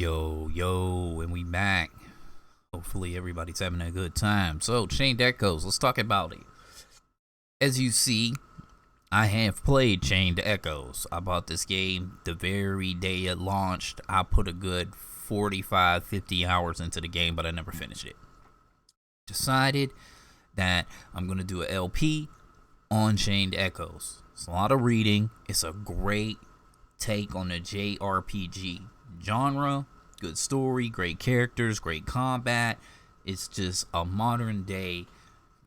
Yo, and we back. Hopefully everybody's having a good time. So, Chained Echoes, let's talk about it. As you see, I have played Chained Echoes. I bought this game the very day it launched. I put a good 45, 50 hours into the game, but I never finished it. Decided that I'm going to do an LP on Chained Echoes. It's a lot of reading. It's a great take on the JRPG genre. Good story, great characters, great combat. It's just a modern day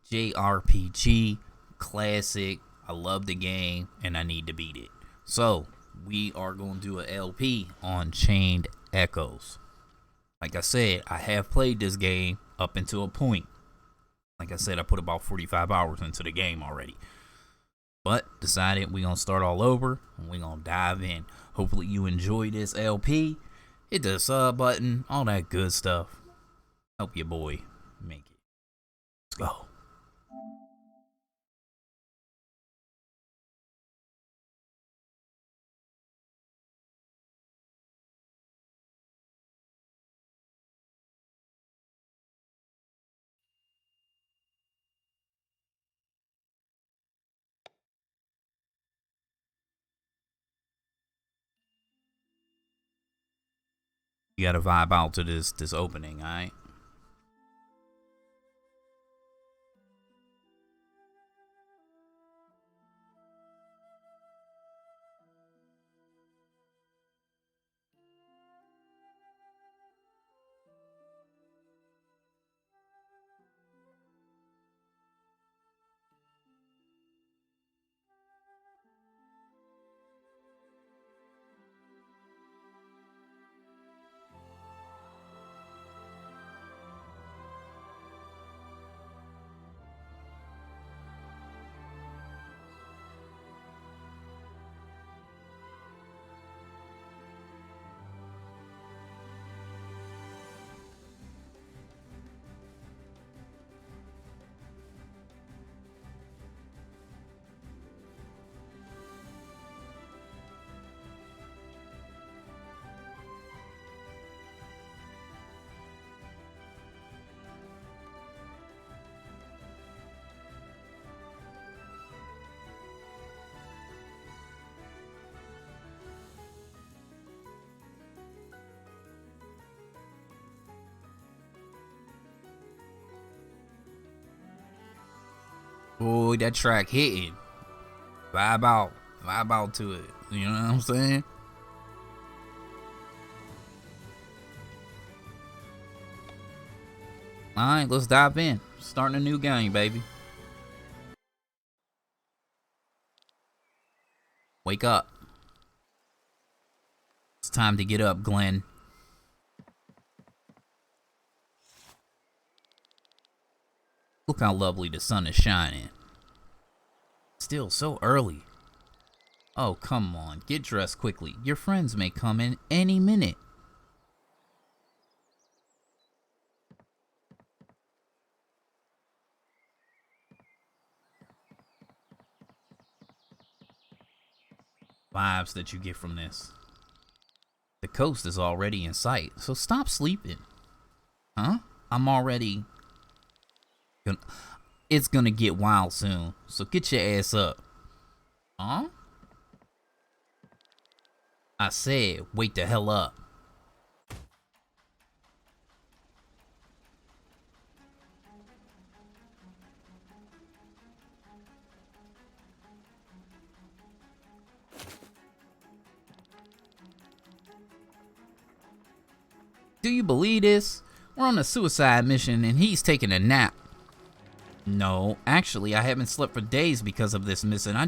JRPG classic. I love the game and I need to beat it. So we are going to do an LP on Chained Echoes. Like I said, I have played this game up until a point. Like I said, I put about 45 hours into the game already. But decided we're going to start all over and we're going to dive in. Hopefully you enjoy this LP. Hit the sub button, all that good stuff. Help your boy make it. Let's go. You gotta vibe out to this opening, alright? Boy, that track hitting. Vibe out to it. You know what I'm saying? Alright, let's dive in. Starting a new game, baby. Wake up. It's time to get up, Glenn. Look how lovely the sun is shining. Still so early. Oh, come on. Get dressed quickly. Your friends may come in any minute. Vibes that you get from this. The coast is already in sight, so stop sleeping. Huh? I'm already... It's gonna get wild soon, so get your ass up. Huh? I said, wake the hell up. Do you believe this? We're on a suicide mission and he's taking a nap. No, actually, I haven't slept for days because of this mission. I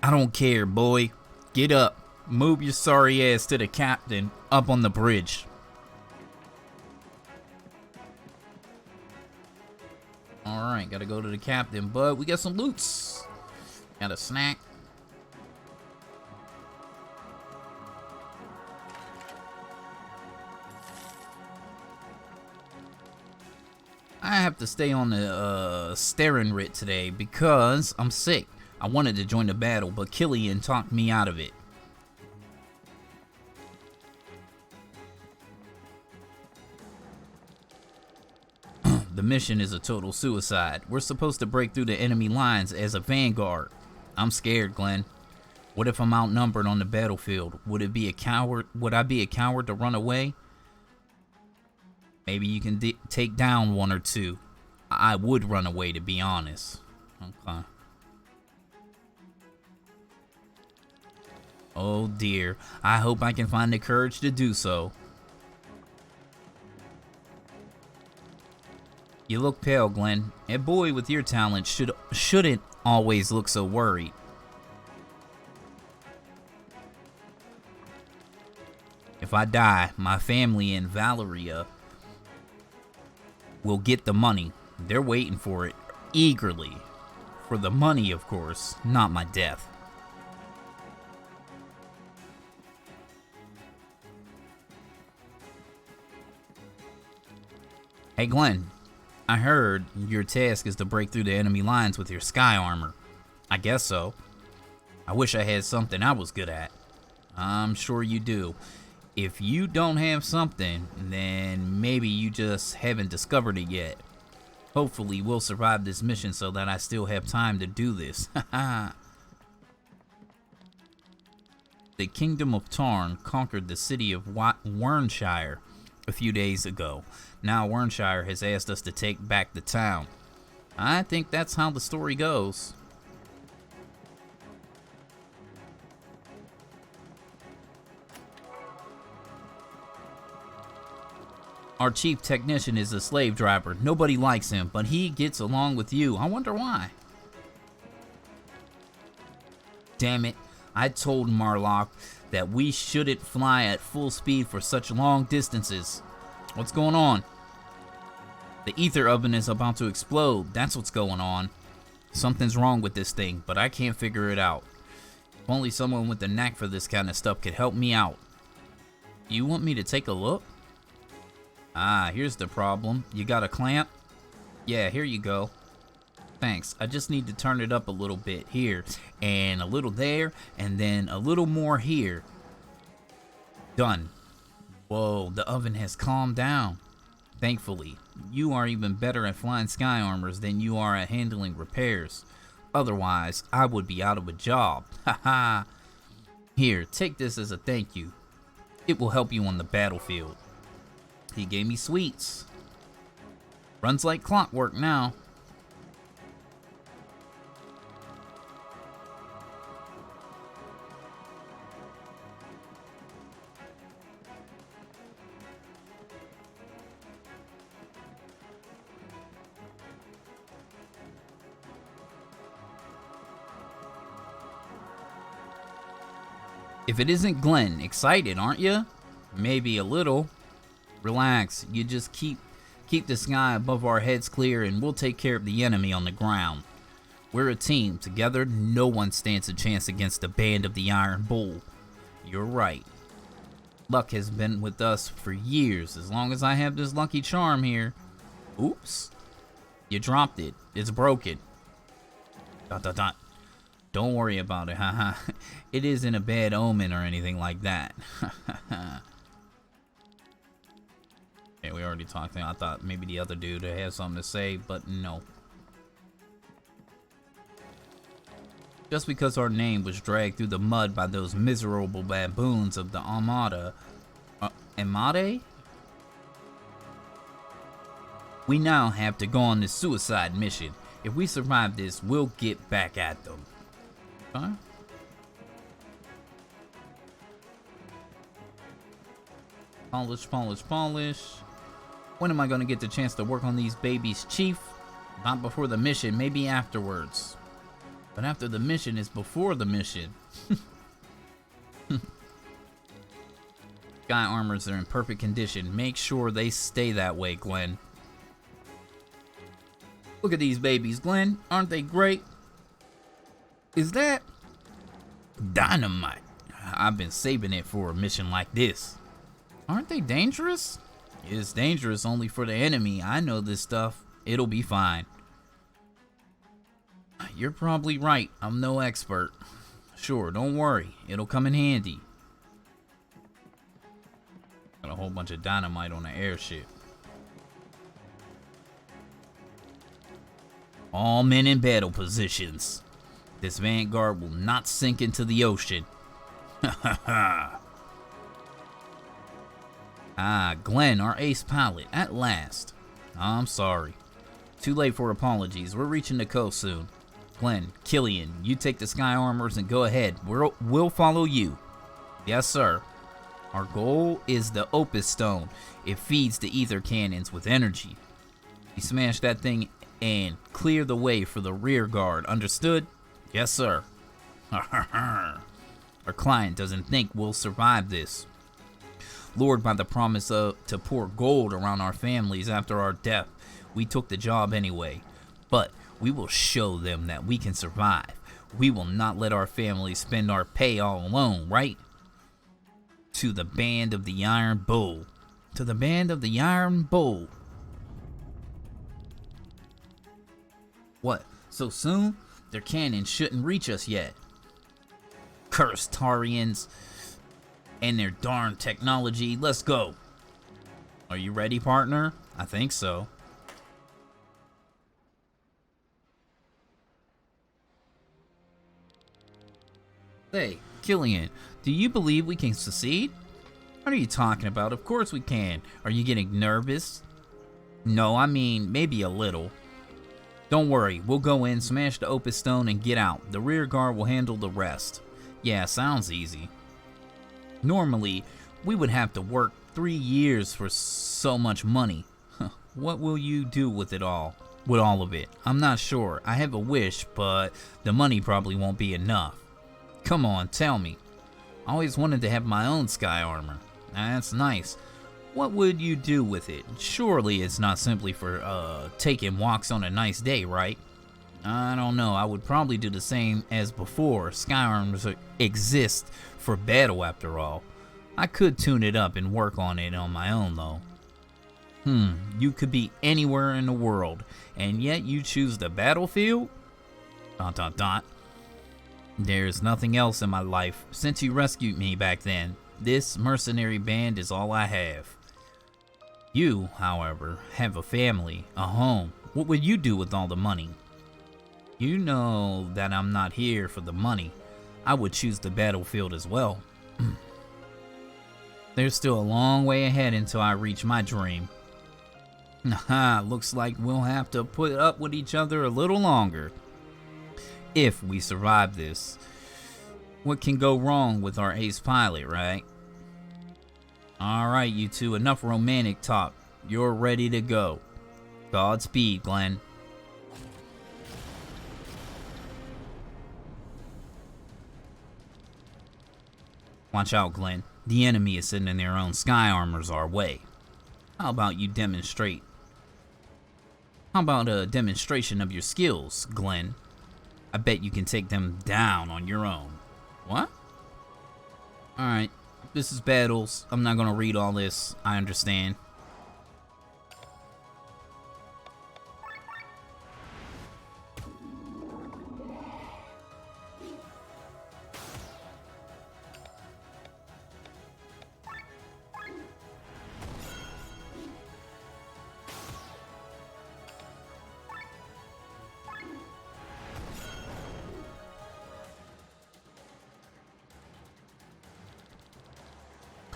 don't care, boy. Get up. Move your sorry ass to the captain up on the bridge. Alright, gotta go to the captain, but we got some loots. Got a snack. I have to stay on the staring writ today because I'm sick. I wanted to join the battle, but Killian talked me out of it. The mission is a total suicide. We're supposed to break through the enemy lines as a vanguard. I'm scared, Glenn. What if I'm outnumbered on the battlefield? Would I be a coward to run away? Maybe you can take down one or two. I would run away, to be honest. Okay. Oh dear. I hope I can find the courage to do so. You look pale, Glenn. A boy with your talent shouldn't always look so worried. If I die, my family in Valeria will get the money. They're waiting for it eagerly. For the money, of course, not my death. Hey Glenn, I heard your task is to break through the enemy lines with your sky armor. I guess so. I wish I had something I was good at. I'm sure you do. If you don't have something, then maybe you just haven't discovered it yet. Hopefully we'll survive this mission so that I still have time to do this. The Kingdom of Tarn conquered the city of Wernshire a few days ago. Now Wernshire has asked us to take back the town. I think that's how the story goes. Our chief technician is a slave driver. Nobody likes him, but he gets along with you. I wonder why. Damn it. I told Marlock that we shouldn't fly at full speed for such long distances. What's going on? The ether oven is about to explode. That's what's going on. Something's wrong with this thing, but I can't figure it out. If only someone with a knack for this kind of stuff could help me out. You want me to take a look? Ah, here's the problem. You got a clamp? Yeah, here you go. Thanks. I just need to turn it up a little bit here, and a little there, and then a little more here. Done. Whoa, the oven has calmed down. Thankfully, you are even better at flying sky armors than you are at handling repairs. Otherwise, I would be out of a job. Haha. Here, take this as a thank you. It will help you on the battlefield. He gave me sweets. Runs like clockwork now. If it isn't Glenn, excited, aren't you? Maybe a little. Relax, you just keep the sky above our heads clear and we'll take care of the enemy on the ground. We're a team. Together, no one stands a chance against the band of the Iron Bull. You're right. Luck has been with us for years, as long as I have this lucky charm here. Oops. You dropped it. It's broken. Dot dot dot. Don't worry about it, haha. It isn't a bad omen or anything like that. Yeah, we already talked. I thought maybe the other dude had something to say, but no. Just because our name was dragged through the mud by those miserable baboons of the Armada. Armada? We now have to go on this suicide mission. If we survive this, we'll get back at them. Huh? Polish, polish, polish. When am I gonna get the chance to work on these babies, Chief? Not before the mission, maybe afterwards. But after the mission is before the mission. Sky armors are in perfect condition. Make sure they stay that way, Glenn. Look at these babies, Glenn. Aren't they great? Is that dynamite? I've been saving it for a mission like this. Aren't they dangerous? It's dangerous only for the enemy. I know this stuff. It'll be fine. You're probably right. I'm no expert. Sure, don't worry. It'll come in handy. Got a whole bunch of dynamite on the airship. All men in battle positions. This vanguard will not sink into the ocean. Ha ha ha. Ah, Glenn, our ace pilot, at last. I'm sorry. Too late for apologies. We're reaching the coast soon. Glenn, Killian, you take the sky armors and go ahead. We'll follow you. Yes, sir. Our goal is the Opus Stone. It feeds the ether cannons with energy. We smash that thing and clear the way for the rear guard. Understood? Yes, sir. Our client doesn't think we'll survive this. Lured by the promise to pour gold around our families after our death, we took the job anyway. But we will show them that we can survive. We will not let our families spend our pay all alone, right? To the band of the Iron Bull. To the band of the Iron Bull. What? So soon? Their cannons shouldn't reach us yet. Cursed Tarians and their darn technology. Let's go. Are you ready, partner? I think so. Hey, Killian, do you believe we can succeed? What are you talking about? Of course we can. Are you getting nervous? No, I mean, maybe a little. Don't worry, we'll go in, smash the Opus Stone, and get out. The rear guard will handle the rest. Yeah, sounds easy. Normally, we would have to work 3 years for so much money. What will you do with it all? With all of it? I'm not sure. I have a wish, but the money probably won't be enough. Come on, tell me. I always wanted to have my own sky armor. That's nice. What would you do with it? Surely it's not simply for taking walks on a nice day, right? I don't know. I would probably do the same as before. Sky armors exist for battle after all. I could tune it up and work on it on my own though. You could be anywhere in the world, and yet you choose the battlefield? ... There's nothing else in my life since you rescued me back then. This mercenary band is all I have. You, however, have a family, a home. What would you do with all the money? You know that I'm not here for the money. I would choose the battlefield as well. There's still a long way ahead until I reach my dream. Haha, looks like we'll have to put up with each other a little longer. If we survive this. What can go wrong with our ace pilot, right? Alright, you two, enough romantic talk. You're ready to go. Godspeed, Glenn. Watch out, Glenn. The enemy is sending their own sky armors our way. How about you demonstrate? How about a demonstration of your skills, Glenn? I bet you can take them down on your own. What? Alright, this is battles. I'm not gonna read all this. I understand.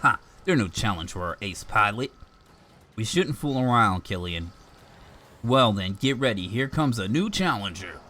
Ha! They're no challenge for our ace pilot. We shouldn't fool around, Killian. Well then, get ready. Here comes a new challenger.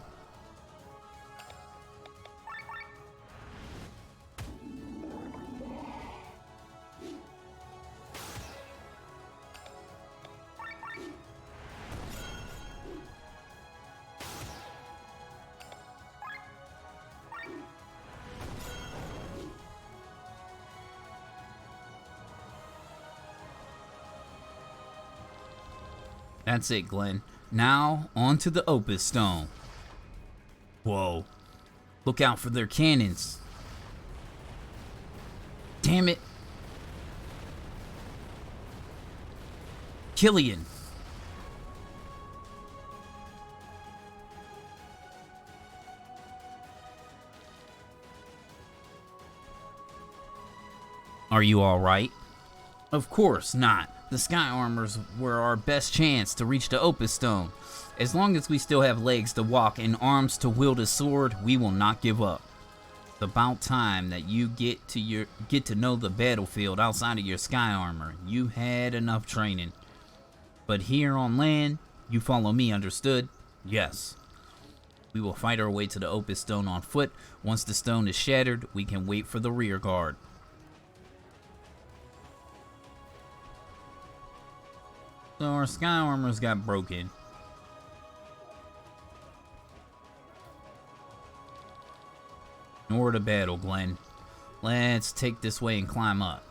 That's it, Glenn. Now, on to the Opus Stone. Whoa. Look out for their cannons. Damn it. Killian. Are you alright? Of course not. The Sky Armors were our best chance to reach the Opus Stone. As long as we still have legs to walk and arms to wield a sword, we will not give up. It's about time that you get to know the battlefield outside of your Sky Armor. You had enough training. But here on land, you follow me, understood? Yes. We will fight our way to the Opus Stone on foot. Once the stone is shattered, we can wait for the rear guard. So our Sky Armors got broken. Ignore the battle, Glenn. Let's take this way and climb up.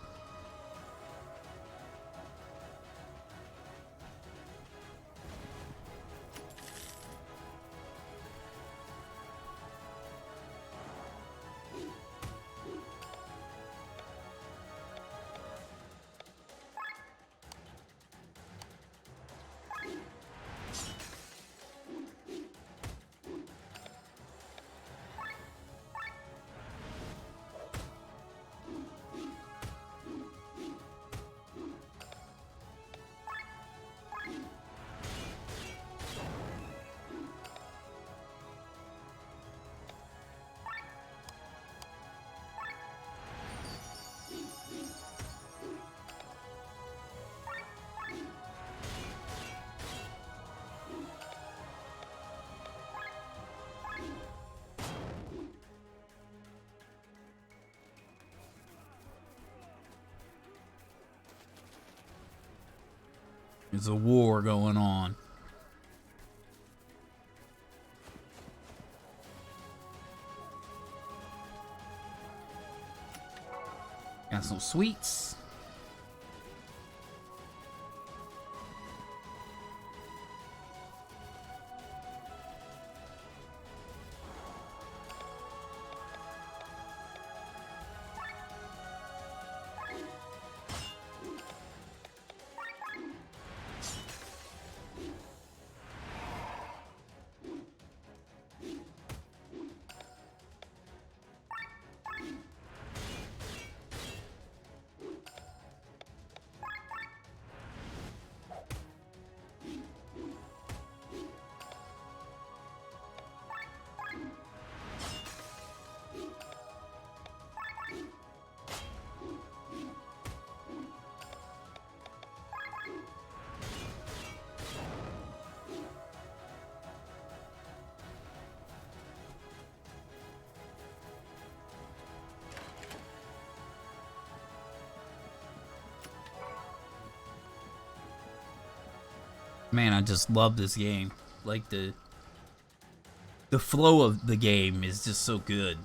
There's a war going on. Got some sweets. Man, I just love this game. Like the flow of the game is just so good.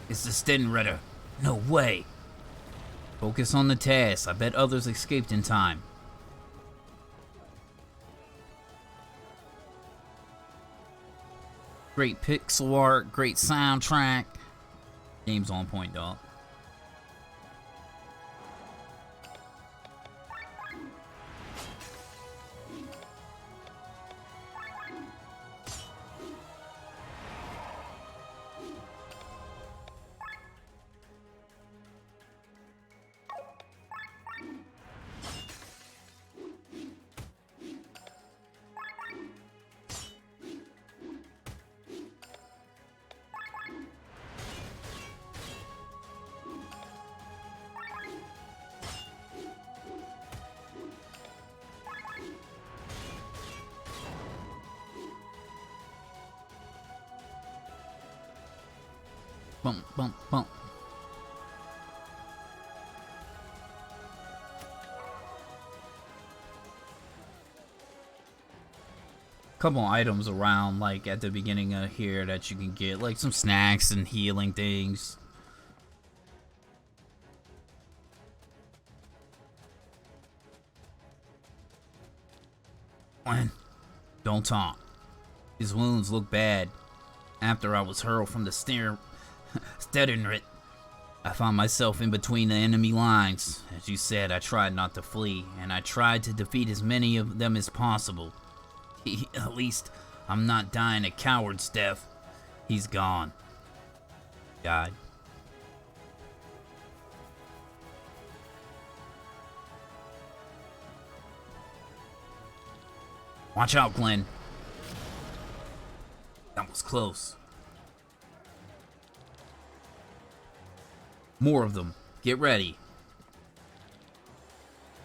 It's the Stenritter. No way. Focus on the task. I bet others escaped in time. Great pixel art, great soundtrack. Game's on point, dog. Bump, bump, bump. Couple items around, like at the beginning of here, that you can get, like some snacks and healing things. Glenn, don't talk. His wounds look bad. After I was hurled from the Stedinrit, I found myself in between the enemy lines. As you said, I tried not to flee, and I tried to defeat as many of them as possible. At least, I'm not dying a coward's death. He's gone. Died. Watch out, Glenn. That was close. More of them. Get ready.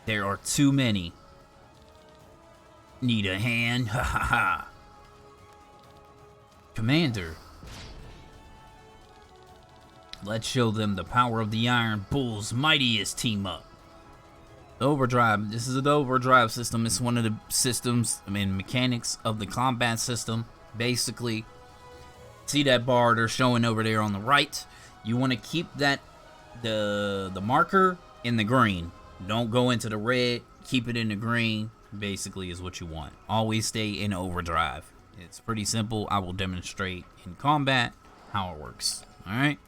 There are too many. Need a hand? Ha ha ha. Commander. Let's show them the power of the Iron Bull's mightiest team up. Overdrive. This is the overdrive system. It's one of the systems, mechanics of the combat system. Basically, see that bar they're showing over there on the right? You want to keep that the marker in the green. Don't go into the red. Keep it in the green. Basically, is what you want. Always stay in overdrive. It's pretty simple. I will demonstrate in combat how it works. All right.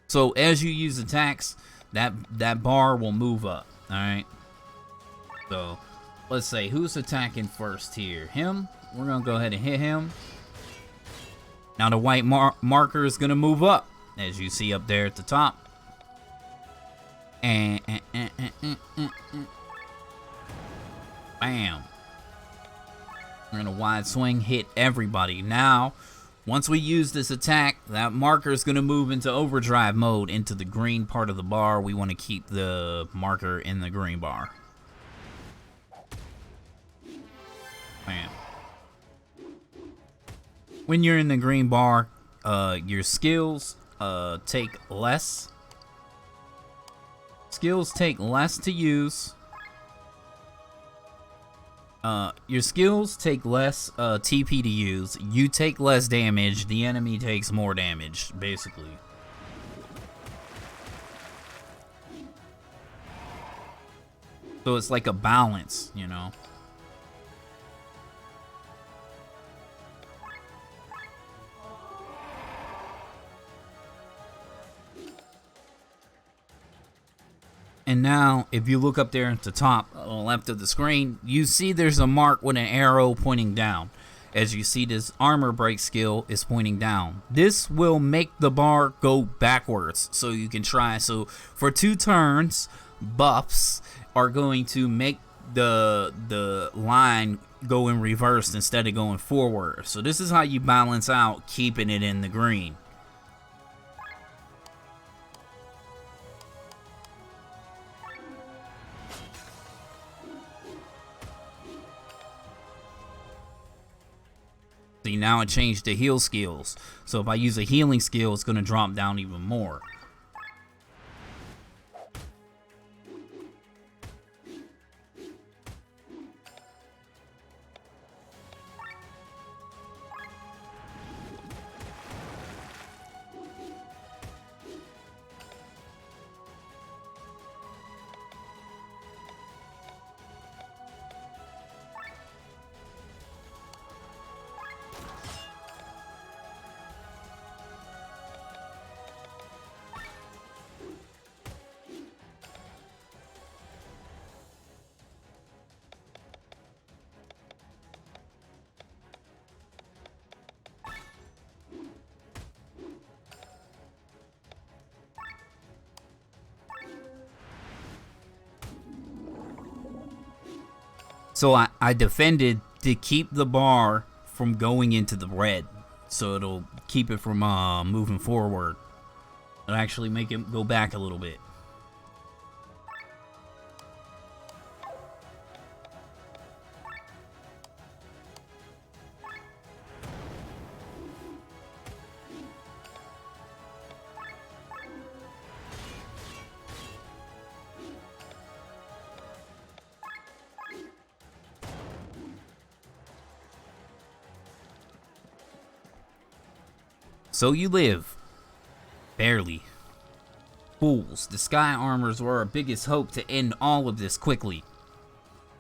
So as you use attacks, that bar will move up. All right. So let's say who's attacking first here? Him. We're gonna go ahead and hit him. Now the white marker is gonna move up, as you see up there at the top. And bam. We're gonna wide swing, hit everybody. Now, once we use this attack, that marker is gonna move into overdrive mode, into the green part of the bar. We want to keep the marker in the green bar. Bam. When you're in the green bar, your skills take less. Skills take less to use. Your skills take less TP to use. You take less damage. The enemy takes more damage, basically. So it's like a balance, you know. And now, if you look up there at the top left of the screen, you see there's a mark with an arrow pointing down. As you see, this armor break skill is pointing down. This will make the bar go backwards, so you can try. So for 2 turns, buffs are going to make the line go in reverse instead of going forward. So this is how you balance out keeping it in the green. See, now it changed to heal skills. So if I use a healing skill, it's going to drop down even more. So I defended to keep the bar from going into the red. So it'll keep it from moving forward. It'll actually make it go back a little bit. So you live. Barely. Fools, the sky armors were our biggest hope to end all of this quickly.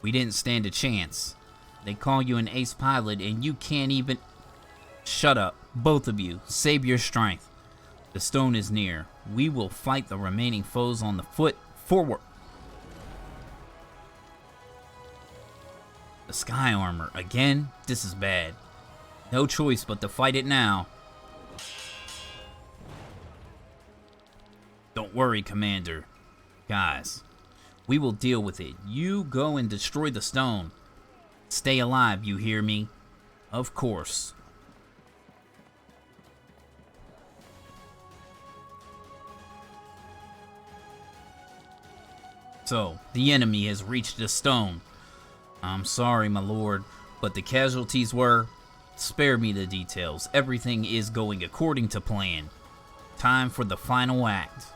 We didn't stand a chance. They call you an ace pilot and you can't even... Shut up, both of you. Save your strength. The stone is near. We will fight the remaining foes on the foot. Forward. The sky armor. Again? This is bad. No choice but to fight it now. Don't worry, Commander. Guys, we will deal with it. You go and destroy the stone. Stay alive, you hear me? Of course. So, the enemy has reached the stone. I'm sorry, my lord, but the casualties were... Spare me the details. Everything is going according to plan. Time for the final act.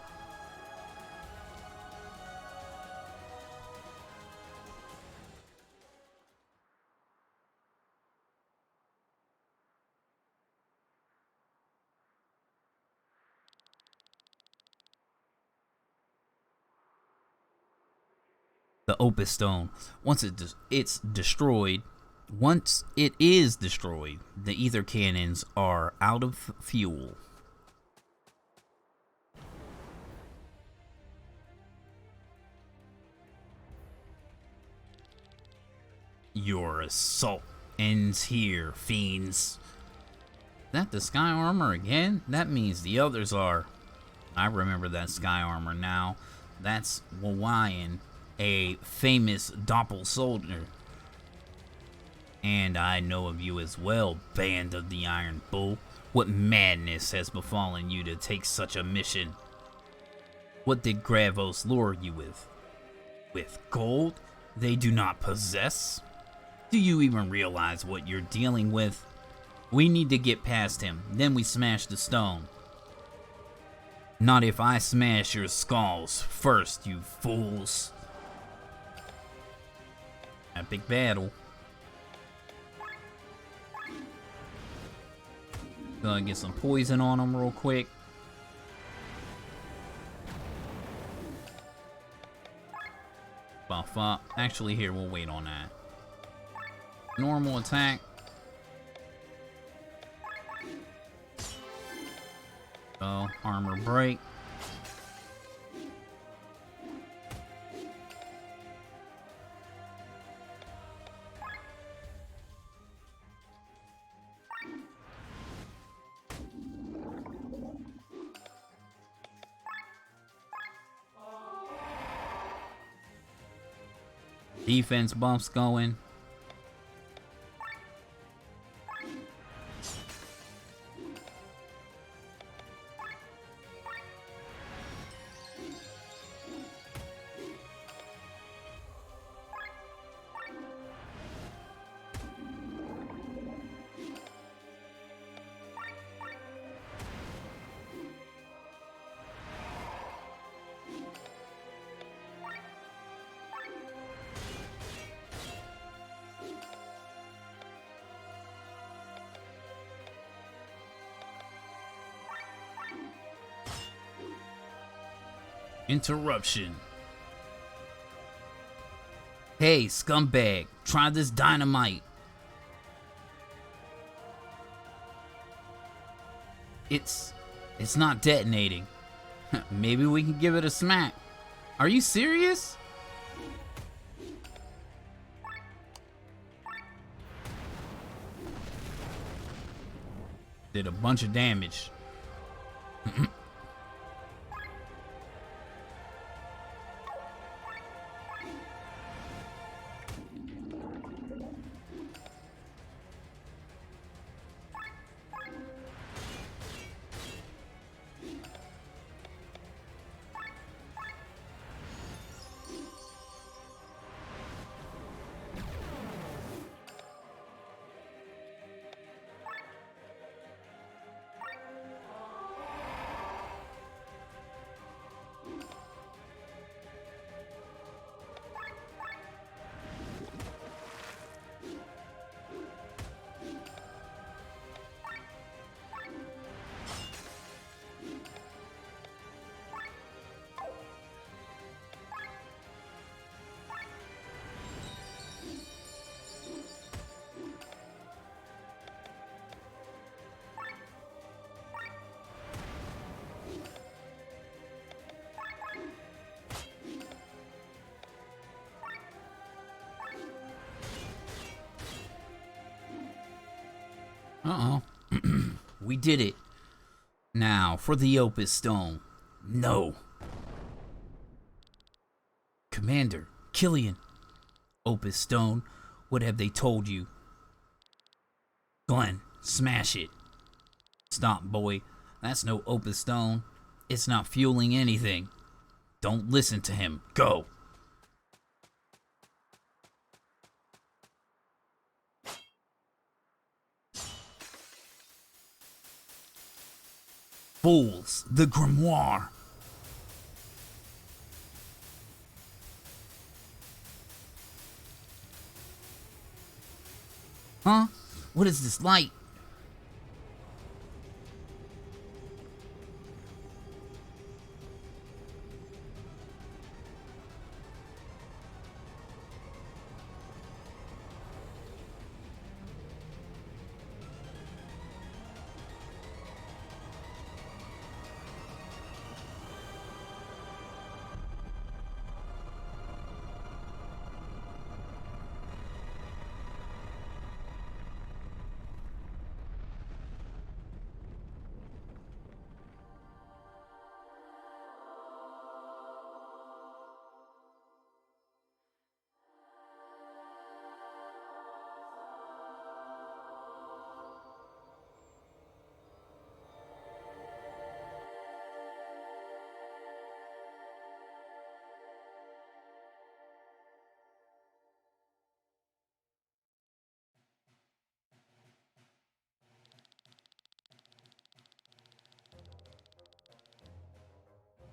The Opus Stone. Once it is destroyed, the ether cannons are out of fuel. Your assault ends here, fiends. Is that the sky armor again? That means the others are. I remember that sky armor now. That's Hawaiian, a famous doppel soldier. And I know of you as well, Band of the Iron Bull. What madness has befallen you to take such a mission? What did Gravos lure you with? With gold they do not possess? Do you even realize what you're dealing with? We need to get past him, then we smash the stone. Not if I smash your skulls first, you fools. Epic battle. Gonna get some poison on him real quick. Buff up. Actually, here, we'll wait on that. Normal attack. Oh, armor break. Defense bumps going. Interruption. Hey, scumbag, try this dynamite. It's not detonating. Maybe we can give it a smack. Are you serious? Did a bunch of damage. Uh-oh. We did it. Now, for the Opus Stone. No. Commander, Killian. Opus Stone. What have they told you? Glenn, smash it. Stop, boy. That's no open stone. It's not fueling anything. Don't listen to him. Go. Fools, the grimoire. Huh? What is this light?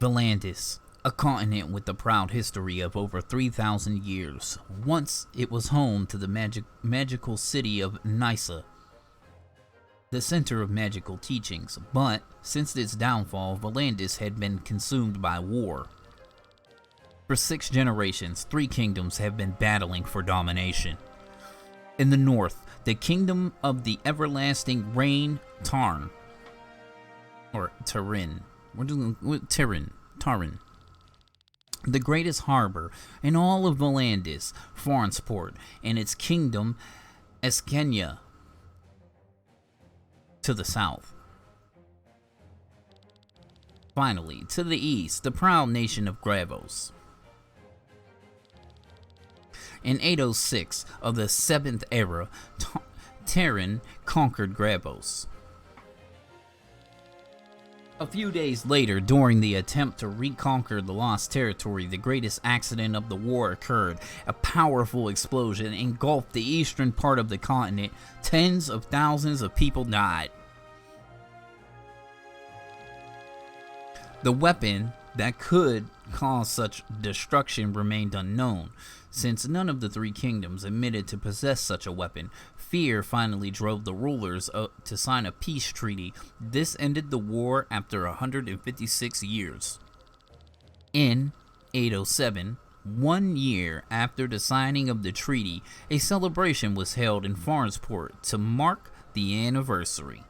Volandis, a continent with a proud history of over 3,000 years. Once it was home to the magical city of Nysa, the center of magical teachings, but since its downfall, Volandis had been consumed by war. For 6 generations, 3 kingdoms have been battling for domination. In the north, the kingdom of the everlasting rain, Tarn, or Tarin. We're doing with Tarin. The greatest harbor in all of Volandis, Farnsport, and its kingdom, Eskenia, to the south. Finally, to the east, the proud nation of Gravos. In 806 of the 7th era, Tarin conquered Gravos. A few days later, during the attempt to reconquer the lost territory, the greatest accident of the war occurred. A powerful explosion engulfed the eastern part of the continent. Tens of thousands of people died. The weapon that could cause such destruction remained unknown. Since none of the 3 kingdoms admitted to possess such a weapon, fear finally drove the rulers to sign a peace treaty. This ended the war after 156 years. In 807, 1 year after the signing of the treaty, a celebration was held in Farnsport to mark the anniversary.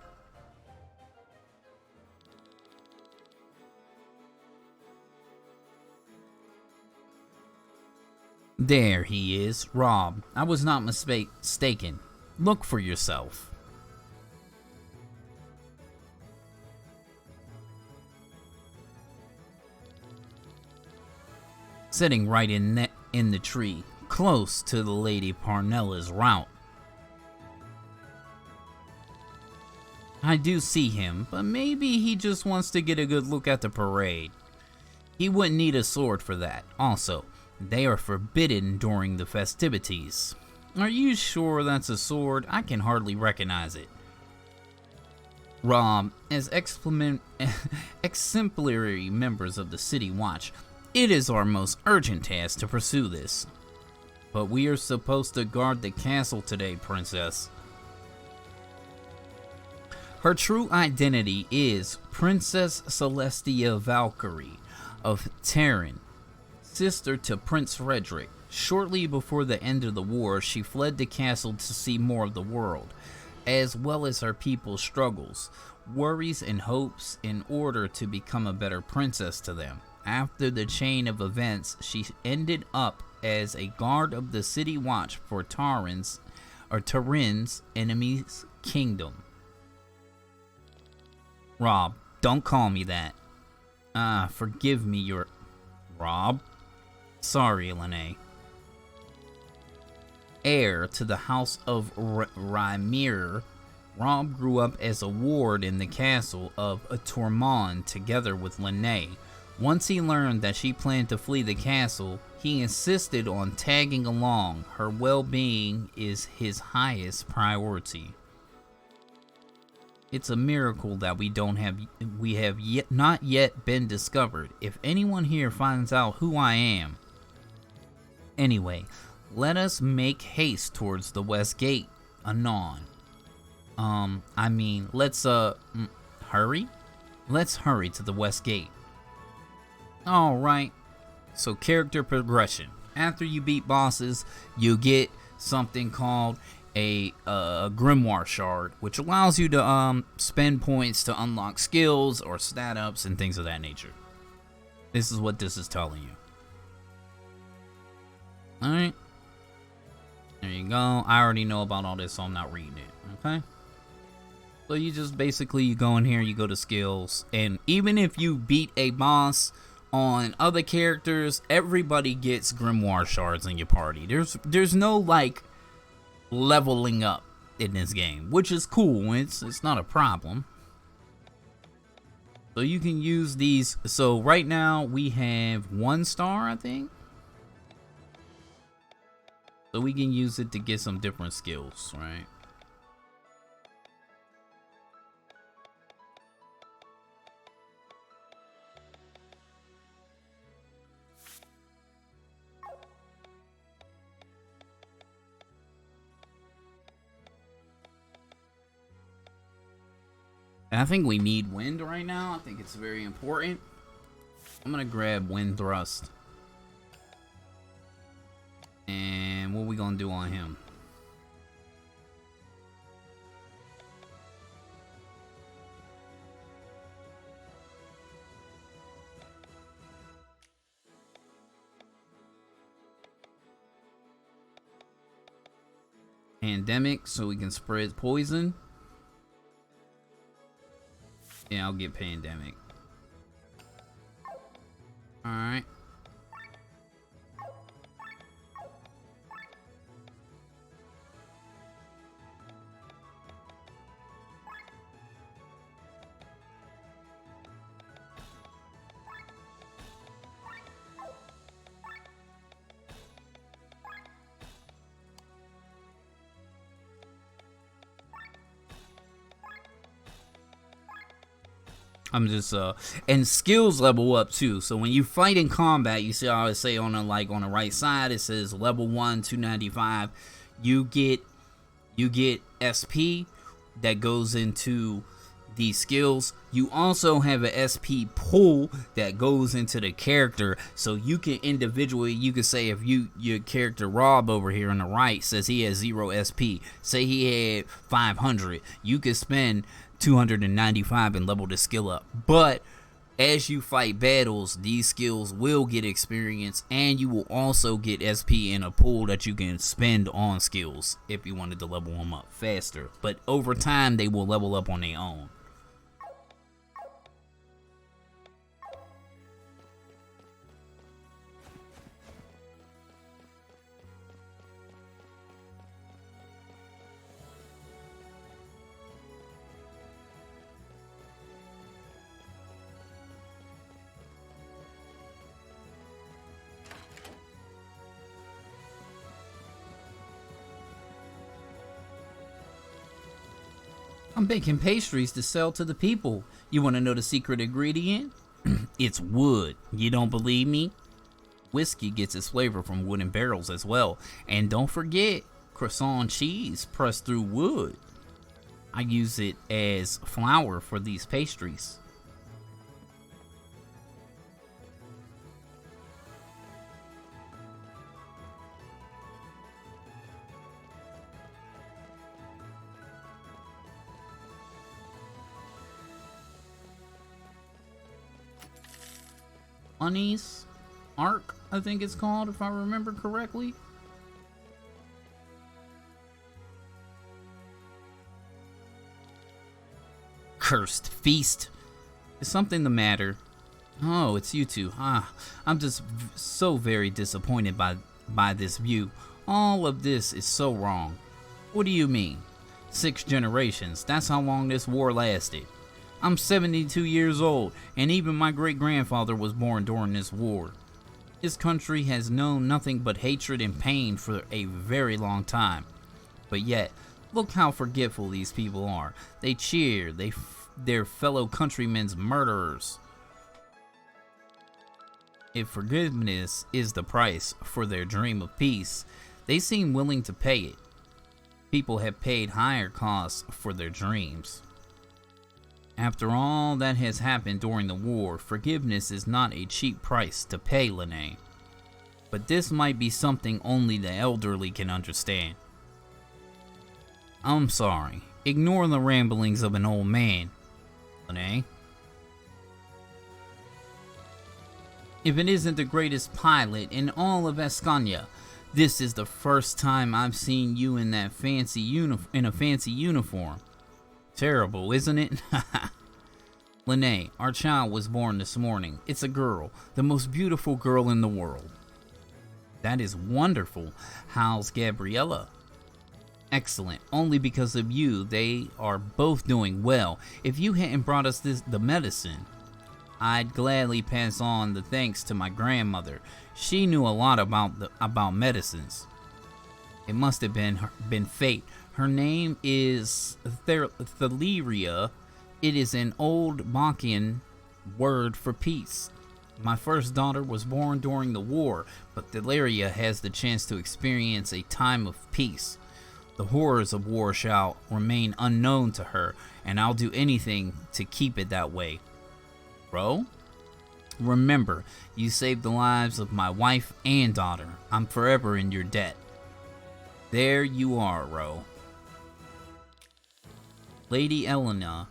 There he is, Rob. I was not mistaken. Look for yourself. Sitting right in the tree, close to the Lady Parnella's route. I do see him, but maybe he just wants to get a good look at the parade. He wouldn't need a sword for that. Also, they are forbidden during the festivities. Are you sure that's a sword? I can hardly recognize it. Rob, as exemplary members of the City Watch, it is our most urgent task to pursue this. But we are supposed to guard the castle today, Princess. Her true identity is Princess Celestia Valkyrie of Terran, sister to Prince Frederick. Shortly before the end of the war, she fled the castle to see more of the world, as well as her people's struggles, worries, and hopes in order to become a better princess to them. After the chain of events, she ended up as a guard of the City Watch for Tarin's enemy's kingdom. Rob, don't call me that. Forgive me, Rob. Sorry, Lene. heir to the House of Rymir, Rob grew up as a ward in the castle of Tormund together with Lene. Once he learned that she planned to flee the castle, he insisted on tagging along. Her well-being is his highest priority. It's a miracle that we have not yet been discovered. If anyone here finds out who I am. Anyway, let us make haste towards the west gate anon. Let's hurry? Let's hurry to the west gate. Alright, so character progression. After you beat bosses, you get something called a grimoire shard, which allows you to spend points to unlock skills or stat ups and things of that nature. This is what this is telling you. Alright, there you go. I already know about all this, so I'm not reading it. Okay, so you just basically, you go in here, you go to skills, and even if you beat a boss on other characters, everybody gets grimoire shards in your party. There's no like leveling up in this game, which is cool. It's not a problem. So you can use these. So right now we have 1 star, I think. So we can use it to get some different skills, right? And I think we need wind right now. I think it's very important. I'm gonna grab wind thrust. And what we gonna do on him? Pandemic, so we can spread poison. Yeah, I'll get pandemic. Alright. I'm just and skills level up too. So when you fight in combat, you see how I say on the on the right side it says level 1 295. You get SP that goes into these skills. You also have an SP pool that goes into the character, so you can individually, you can say if your character Rob over here on the right says he has 0 SP, say he had 500, you could spend 295 and level the skill up. But as you fight battles, these skills will get experience, and you will also get SP in a pool that you can spend on skills if you wanted to level them up faster. But over time, they will level up on their own. I'm baking pastries to sell to the people. You want to know the secret ingredient? It's wood. You don't believe me? Whiskey gets its flavor from wooden barrels as well. And don't forget, croissant cheese pressed through wood. I use it as flour for these pastries. Honey's Arc, I think it's called, if I remember correctly. Cursed feast. Is something the matter? Oh, it's you two. I'm just so very disappointed by this view. All of this is so wrong. What do you mean? 6 generations, that's how long this war lasted. I'm 72 years old, and even my great-grandfather was born during this war. This country has known nothing but hatred and pain for a very long time. But yet, look how forgetful these people are. They cheer their fellow countrymen's murderers. If forgiveness is the price for their dream of peace, they seem willing to pay it. People have paid higher costs for their dreams. After all that has happened during the war, forgiveness is not a cheap price to pay, Lene. But this might be something only the elderly can understand. I'm sorry. Ignore the ramblings of an old man, Lene. If it isn't the greatest pilot in all of Escania, this is the first time I've seen you in that fancy uniform. Terrible, isn't it? Lene, our child was born this morning. It's a girl, the most beautiful girl in the world. That is wonderful. How's Gabriella? Excellent. Only because of you, they are both doing well. If you hadn't brought us the medicine, I'd gladly pass on the thanks to my grandmother. She knew a lot about medicines. It must have been fate. Her name is Thaleria. It is an old Machian word for peace. My first daughter was born during the war, but Thaleria has the chance to experience a time of peace. The horrors of war shall remain unknown to her, and I'll do anything to keep it that way. Bro, remember, you saved the lives of my wife and daughter. I'm forever in your debt. There you are, Ro. Lady Elena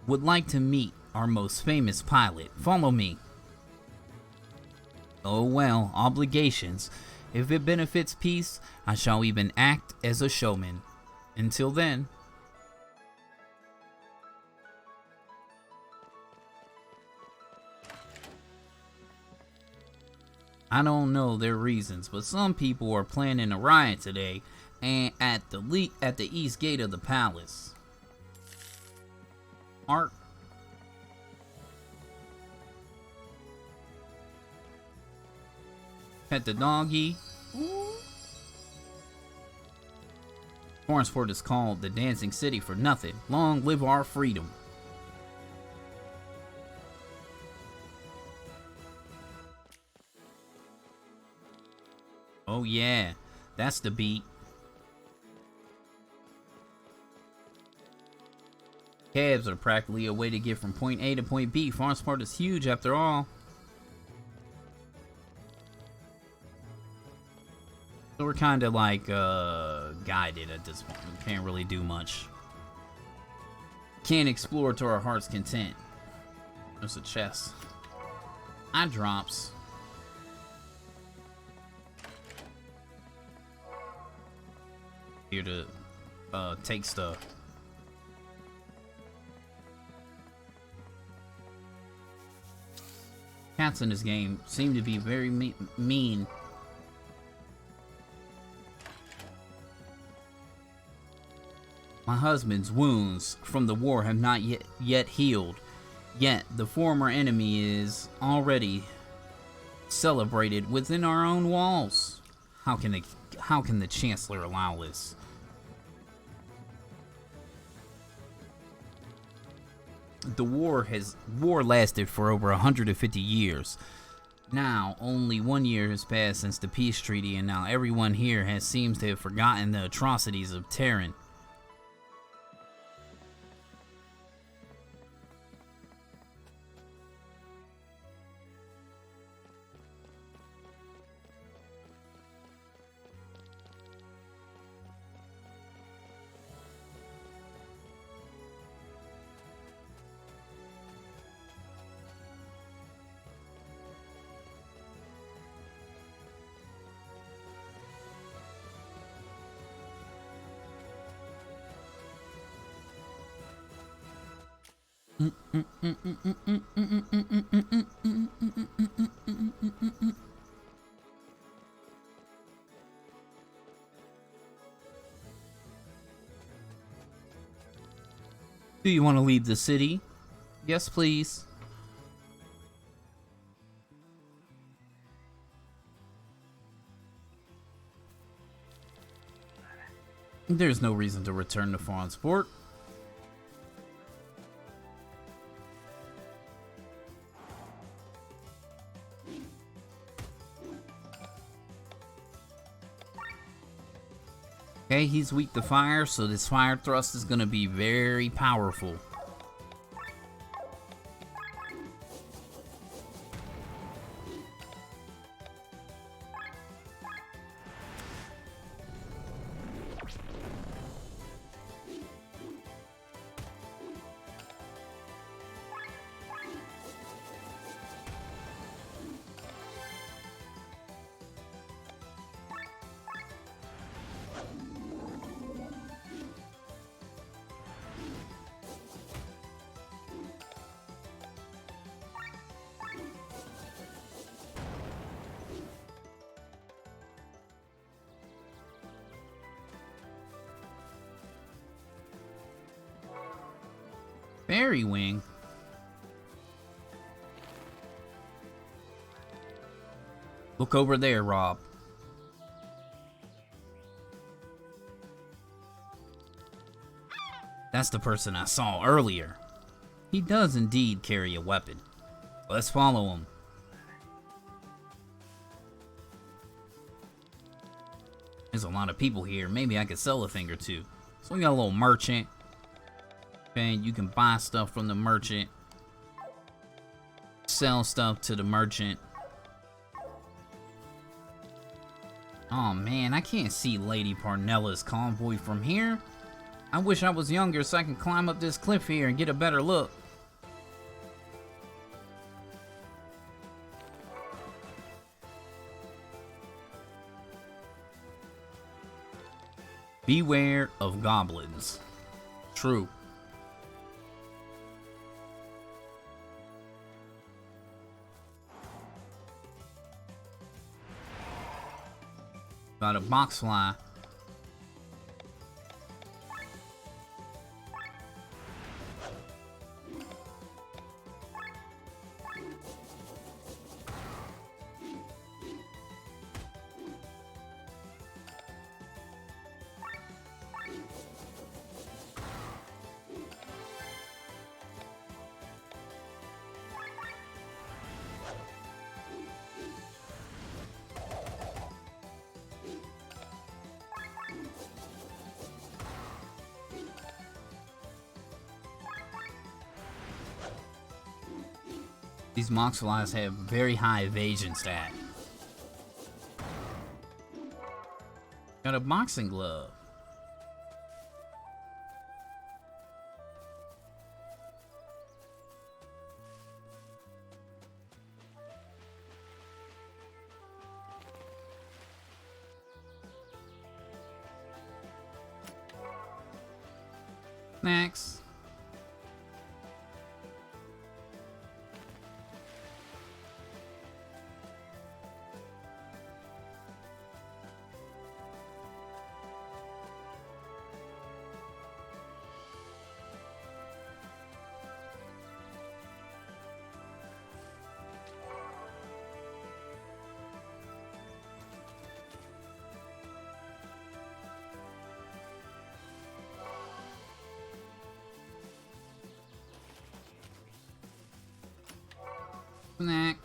would like to meet our most famous pilot. Follow me. Oh well, obligations. If it benefits peace, I shall even act as a showman. Until then. I don't know their reasons, but some people are planning a riot today and at the east gate of the palace. Art. Pet the doggy. Forestport is called the Dancing City for nothing. Long live our freedom. Oh yeah, that's the beat. Cabs are practically a way to get from point A to point B. Forestport is huge after all. So we're kind of like guided at this point. We can't really do much. Can't explore to our heart's content. There's a chest. Eye drops. Here to take stuff. Cats in this game seem to be very mean. My husband's wounds from the war have not yet healed. Yet the former enemy is already celebrated within our own walls. How can the Chancellor allow this? The war lasted for over 150 years. Now, only 1 year has passed since the peace treaty, and now everyone here seems to have forgotten the atrocities of Terran. Do you want to leave the city? Yes, please. There's no reason to return to foreign sport. Okay, he's weak to fire, so this fire thrust is going to be very powerful. Fairy wing. Look over there, Rob. That's the person I saw earlier. He does indeed carry a weapon. Let's follow him. There's a lot of people here. Maybe I could sell a thing or two. So we got a little merchant. And you can buy stuff from the merchant. Sell stuff to the merchant. Oh man, I can't see Lady Parnella's convoy from here. I wish I was younger so I can climb up this cliff here and get a better look. Beware of goblins. True. Got a box fly. These mox flies have very high evasion stat. Got a boxing glove. Next. Snack.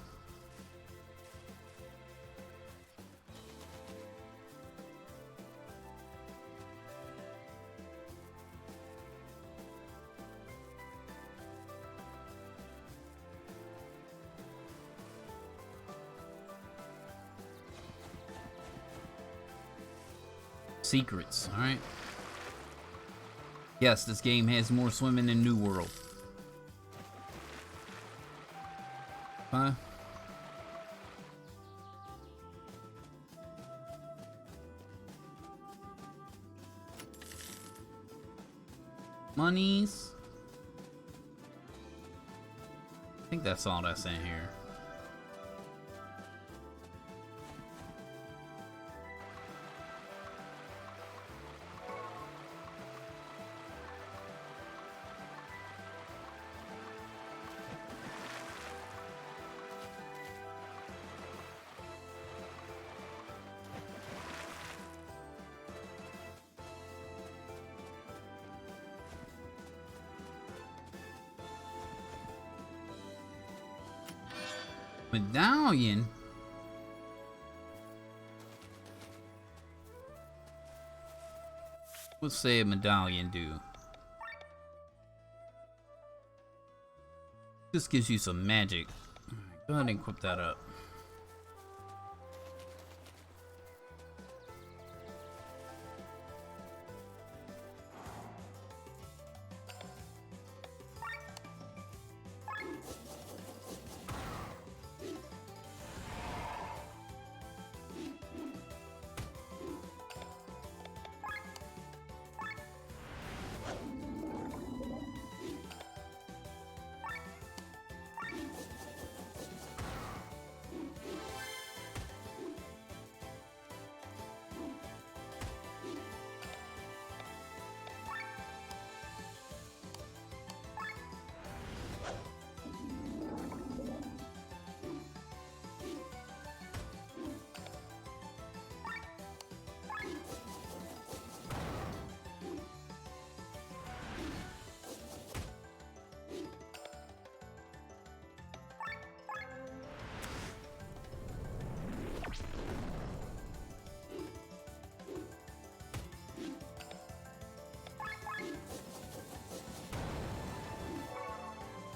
Secrets, alright. Yes, this game has more swimming than New World. Huh? Monies. I think that's all that's in here. Medallion? What's say a medallion do? This gives you some magic. Go ahead and equip that up.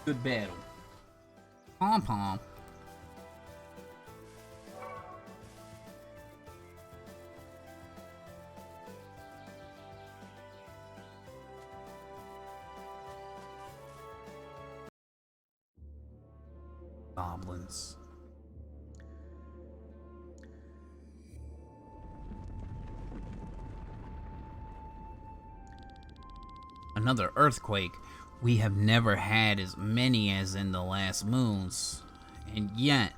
Good battle. Pom pom. Goblins. Another earthquake. We have never had as many as in the last moons, and yet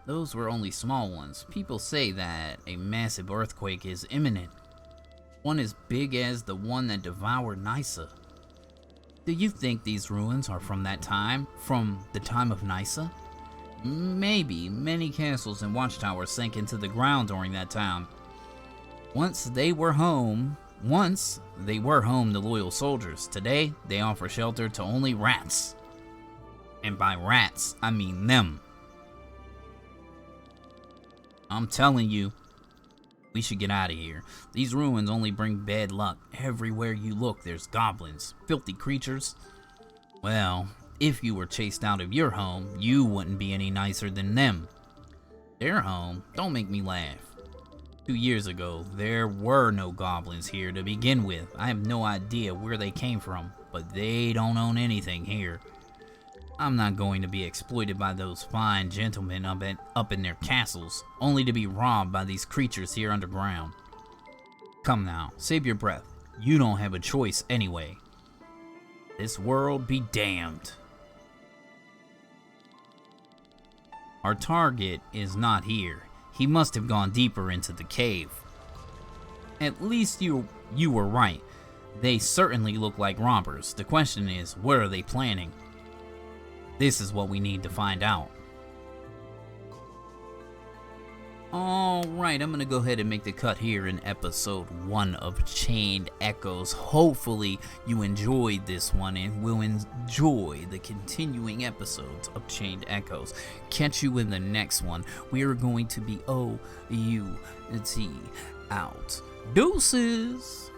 those were only small ones. People say that a massive earthquake is imminent, one as big as the one that devoured Nysa. Do you think these ruins are from that time, from the time of Nysa? Maybe many castles and watchtowers sank into the ground during that time. Once they were home to loyal soldiers. Today, they offer shelter to only rats. And by rats, I mean them. I'm telling you, we should get out of here. These ruins only bring bad luck. Everywhere you look, there's goblins, filthy creatures. Well, if you were chased out of your home, you wouldn't be any nicer than them. Their home? Don't make me laugh. 2 years ago, there were no goblins here to begin with. I have no idea where they came from, but they don't own anything here. I'm not going to be exploited by those fine gentlemen up in their castles, only to be robbed by these creatures here underground. Come now, save your breath. You don't have a choice anyway. This world be damned. Our target is not here. He must have gone deeper into the cave. At least you were right. They certainly look like robbers. The question is, what are they planning? This is what we need to find out. Alright, I'm going to go ahead and make the cut here in episode 1 of Chained Echoes. Hopefully you enjoyed this one and will enjoy the continuing episodes of Chained Echoes. Catch you in the next one. We are going to be O-U-T out. Deuces!